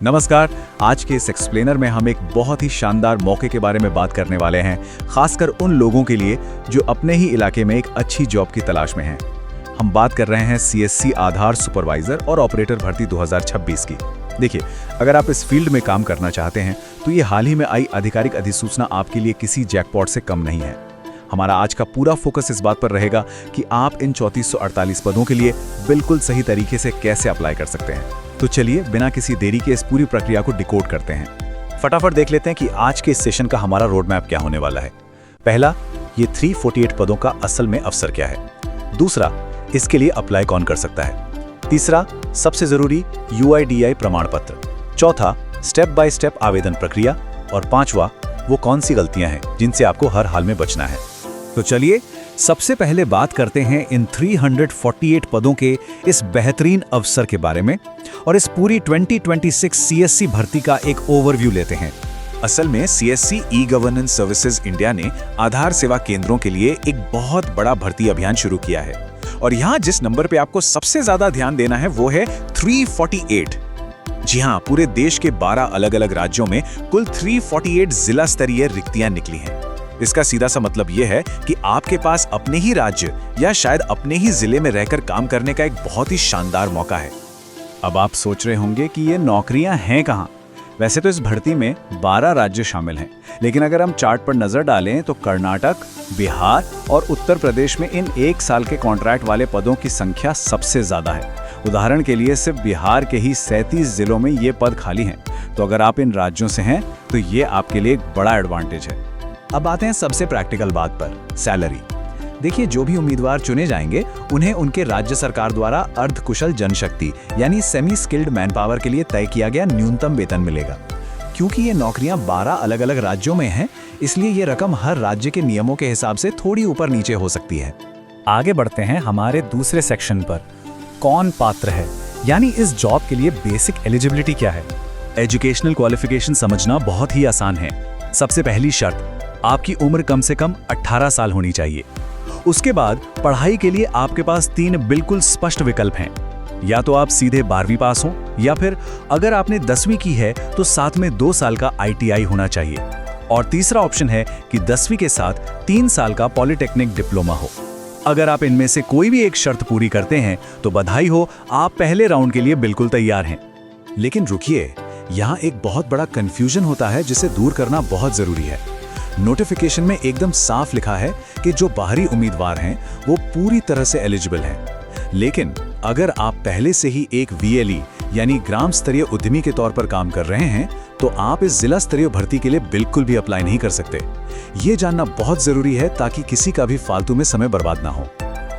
नमस्कार। आज के इस एक्सप्लेनर में हम एक बहुत ही शानदार मौके के बारे में बात करने वाले हैं, खासकर उन लोगों के लिए जो अपने ही इलाके में एक अच्छी जॉब की तलाश में हैं। हम बात कर रहे हैं सीएससी आधार सुपरवाइजर और ऑपरेटर भर्ती 2026 की। देखिए, अगर आप इस फील्ड में काम करना चाहते हैं तो ये हाल ही में आई आधिकारिक अधिसूचना आपके लिए किसी जैकपॉट से कम नहीं है। हमारा आज का पूरा फोकस इस बात पर रहेगा कि आप इन 3448 पदों के लिए बिल्कुल सही तरीके से कैसे अप्लाई कर सकते हैं। तो चलिए बिना किसी देरी के इस पूरी प्रक्रिया को डिकोड करते हैं। फटाफट देख लेते हैं कि आज के इस सेशन का हमारा रोड मैप क्या होने वाला है। पहला, ये 348 पदों का असल में अवसर क्या है। दूसरा, इसके लिए अप्लाई कौन कर सकता है। तीसरा, सबसे जरूरी UIDAI प्रमाण पत्र। चौथा, स्टेप बाय स्टेप आवेदन प्रक्रिया। और पांचवा, वो कौन सी गलतियां हैं जिनसे आपको हर हाल में बचना है। तो चलिए सबसे पहले बात करते हैं इन 348 पदों के इस बेहतरीन अवसर के बारे में और इस पूरी 2026 सीएससी भर्ती का एक ओवरव्यू लेते हैं। असल में सीएससी ई-गवर्नेंस सर्विसेज इंडिया ने आधार सेवा केंद्रों के लिए एक बहुत बड़ा भर्ती अभियान शुरू किया है और यहाँ जिस नंबर पे आपको सबसे ज्यादा ध्यान देना है वो है 348। जी हाँ, पूरे देश के 12 अलग अलग राज्यों में कुल 348 जिला स्तरीय रिक्तियां निकली हैं। इसका सीधा सा मतलब यह है कि आपके पास अपने ही राज्य या शायद अपने ही जिले में रहकर काम करने का एक बहुत ही शानदार मौका है। अब आप सोच रहे होंगे कि ये नौकरियां हैं कहाँ। वैसे तो इस भर्ती में 12 राज्य शामिल हैं, लेकिन अगर हम चार्ट पर नजर डालें तो कर्नाटक, बिहार और उत्तर प्रदेश में इन 1 साल के कॉन्ट्रैक्ट वाले पदों की संख्या सबसे ज्यादा है। उदाहरण के लिए सिर्फ बिहार के ही 37 जिलों में ये पद खाली हैं। तो अगर आप इन राज्यों से हैं तो ये आपके लिए एक बड़ा एडवांटेज है। अब आते हैं सबसे प्रैक्टिकल बात पर, सैलरी। देखिए, जो भी उम्मीदवार चुने जाएंगे उन्हें उनके राज्य सरकार द्वारा अर्धकुशल जनशक्ति यानी सेमी स्किल्ड मैन पावर के लिए तय किया गया न्यूनतम वेतन मिलेगा। क्योंकि ये नौकरियां 12 अलग अलग राज्यों में हैं, इसलिए ये रकम हर राज्य के नियमों के हिसाब से थोड़ी ऊपर नीचे हो सकती है। आगे बढ़ते हैं हमारे दूसरे सेक्शन पर, कौन पात्र है, यानी इस जॉब के लिए बेसिक एलिजिबिलिटी क्या है। एजुकेशनल क्वालिफिकेशन समझना बहुत ही आसान है। सबसे पहली शर्त, आपकी उम्र कम से कम 18 साल होनी चाहिए। उसके बाद पढ़ाई के लिए आपके पास 3 बिल्कुल स्पष्ट विकल्प हैं। या तो आप सीधे 12वीं पास हो, या फिर अगर आपने 10वीं की है तो साथ में 2 साल का ITI होना चाहिए। और तीसरा ऑप्शन है कि 10वीं के साथ 3 साल का पॉलिटेक्निक डिप्लोमा हो। अगर आप इनमें से कोई भी एक शर्त पूरी करते हैं तो बधाई हो, आप पहले राउंड के लिए बिल्कुल तैयार हैं। लेकिन रुकिए, यहाँ एक बहुत बड़ा कंफ्यूजन होता है जिसे दूर करना बहुत जरूरी है। नोटिफिकेशन में एकदम साफ लिखा है कि जो बाहरी उम्मीदवार हैं वो पूरी तरह से एलिजिबल हैं। लेकिन अगर आप पहले से ही एक VLE यानी ग्राम स्तरीय उद्यमी के तौर पर काम कर रहे हैं तो आप इस जिला स्तरीय भर्ती के लिए बिल्कुल भी अप्लाई नहीं कर सकते। ये जानना बहुत जरूरी है ताकि किसी का भी फालतू में समय बर्बाद ना हो।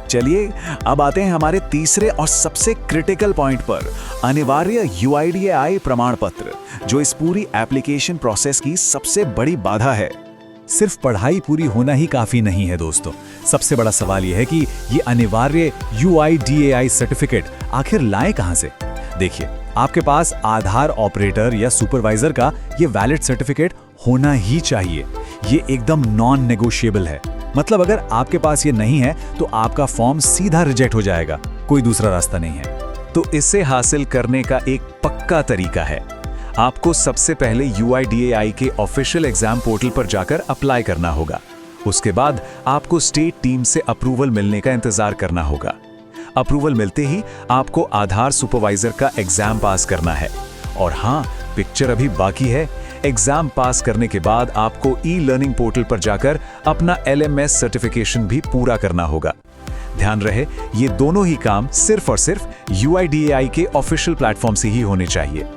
चलिए अब आते हैं हमारे तीसरे और सबसे क्रिटिकल पॉइंट पर, अनिवार्य UIDAI प्रमाण पत्र, जो इस पूरी एप्लीकेशन प्रोसेस की सबसे बड़ी बाधा है। सिर्फ पढ़ाई पूरी होना ही काफी नहीं है दोस्तों। सबसे बड़ा सवाल यह है कि ये अनिवार्य UIDAI सर्टिफिकेट आखिर लाएं कहां से। देखिए, आपके पास आधार ऑपरेटर या सुपरवाइजर का ये वैलिड सर्टिफिकेट होना ही चाहिए। ये एकदम नॉन नेगोशिएबल है। मतलब अगर आपके पास ये नहीं है तो आपका फॉर्म सीधा रिजेक्ट हो जाएगा, कोई दूसरा रास्ता नहीं है। तो इसे हासिल करने का एक पक्का तरीका है। आपको सबसे पहले UIDAI के ऑफिशियल एग्जाम पोर्टल पर जाकर अप्लाई करना होगा। उसके बाद आपको स्टेट टीम से अप्रूवल मिलने का इंतजार करना होगा। अप्रूवल मिलते ही आपको आधार सुपरवाइजर का एग्जाम पास करना है। और हाँ, पिक्चर अभी बाकी है। एग्जाम पास करने के बाद आपको ई-लर्निंग पोर्टल पर जाकर अपना LMS सर्टिफिकेशन भी पूरा करना होगा। ध्यान रहे, ये दोनों ही काम सिर्फ और सिर्फ UIDAI के ऑफिशियल प्लेटफॉर्म से ही होने चाहिए।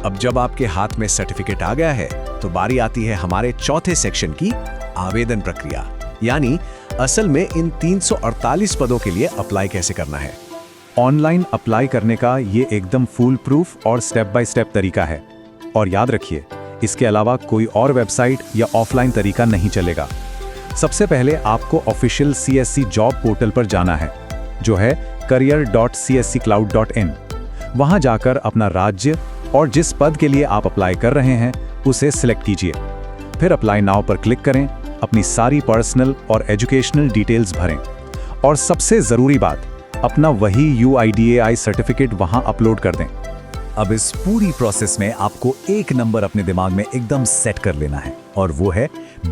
अब जब आपके हाथ में सर्टिफिकेट आ गया है तो बारी आती है हमारे चौथे सेक्शन की, आवेदन प्रक्रिया। यानी असल में इन 348 पदों के लिए अप्लाई कैसे करना है। ऑनलाइन अप्लाई करने का ये एकदम फुल प्रूफ और स्टेप बाय स्टेप तरीका है। और याद रखिए, इसके अलावा कोई और वेबसाइट या ऑफलाइन तरीका नहीं चलेगा। सबसे पहले आपको ऑफिशियल CSC जॉब पोर्टल पर जाना है, जो है career.csccloud.in। वहां जाकर अपना राज्य और जिस पद के लिए आप अप्लाई कर रहे हैं उसे सिलेक्ट कीजिए। फिर अप्लाई नाउ पर क्लिक करें, अपनी सारी पर्सनल और एजुकेशनल डिटेल्स भरें और सबसे ज़रूरी बात, अपना वही UIDAI सर्टिफिकेट वहां अपलोड कर दें। अब इस पूरी प्रोसेस में आपको एक नंबर अपने दिमाग में एकदम सेट कर लेना है और वो है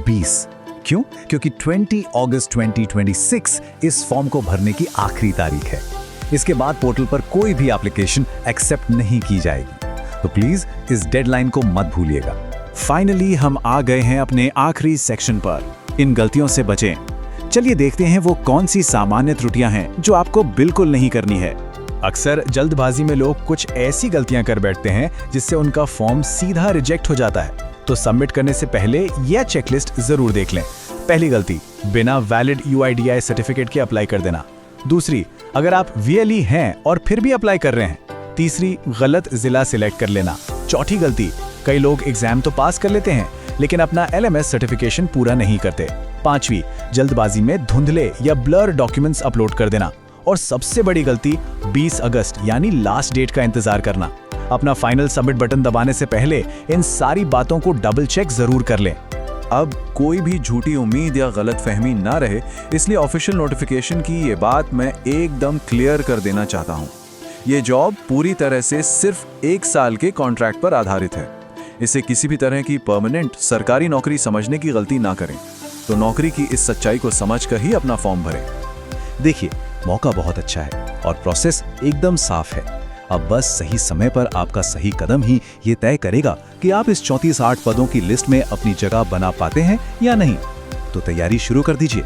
20। क्यों? क्योंकि 20 अगस्त 2026 इस फॉर्म को भरने की आखिरी तारीख है। इसके बाद पोर्टल पर कोई भी एप्लीकेशन एक्सेप्ट नहीं की जाएगी, तो प्लीज इस डेडलाइन को मत भूलिएगा। फाइनली हम आ गए हैं अपने आखिरी सेक्शन पर, इन गलतियों से बचें। चलिए देखते हैं वो कौन सी सामान्य त्रुटियां हैं जो आपको बिल्कुल नहीं करनी है। अक्सर जल्दबाजी में लोग कुछ ऐसी गलतियां कर बैठते हैं जिससे उनका फॉर्म सीधा रिजेक्ट हो जाता है, तो सबमिट करने से पहले यह चेकलिस्ट जरूर देख लें। पहली गलती, बिना वैलिड UIDAI सर्टिफिकेट के अप्लाई कर देना। दूसरी, अगर आप VLE हैं और फिर भी अप्लाई कर रहे हैं। तीसरी, गलत जिला सिलेक्ट कर लेना। चौथी गलती, कई लोग एग्जाम तो पास कर लेते हैं लेकिन अपना LMS सर्टिफिकेशन पूरा नहीं करते। पांचवी, जल्दबाजी में धुंधले या ब्लर डॉक्यूमेंट्स अपलोड कर देना। और सबसे बड़ी गलती, 20 अगस्त यानी लास्ट डेट का इंतजार करना। अपना फाइनल सबमिट बटन दबाने से पहले इन सारी बातों को डबल चेक जरूर कर लें। अब कोई भी झूठी उम्मीद या गलतफहमी ना रहे, इसलिए ऑफिशियल नोटिफिकेशन की ये बात मैं एकदम क्लियर कर देना चाहता हूँ। ये जॉब पूरी तरह से सिर्फ 1 साल के कॉन्ट्रैक्ट पर आधारित है। इसे किसी भी तरह की परमानेंट सरकारी नौकरी समझने की गलती ना करें। तो नौकरी की इस सच्चाई को समझकर ही अपना फॉर्म भरें। देखिए, मौका बहुत अच्छा है और प्रोसेस एकदम साफ है। अब बस सही समय पर आपका सही कदम ही ये तय करेगा कि आप इस 34-8 पदों की लिस्ट में अपनी जगह बना पाते हैं या नहीं। तो तैयारी शुरू कर दीजिए।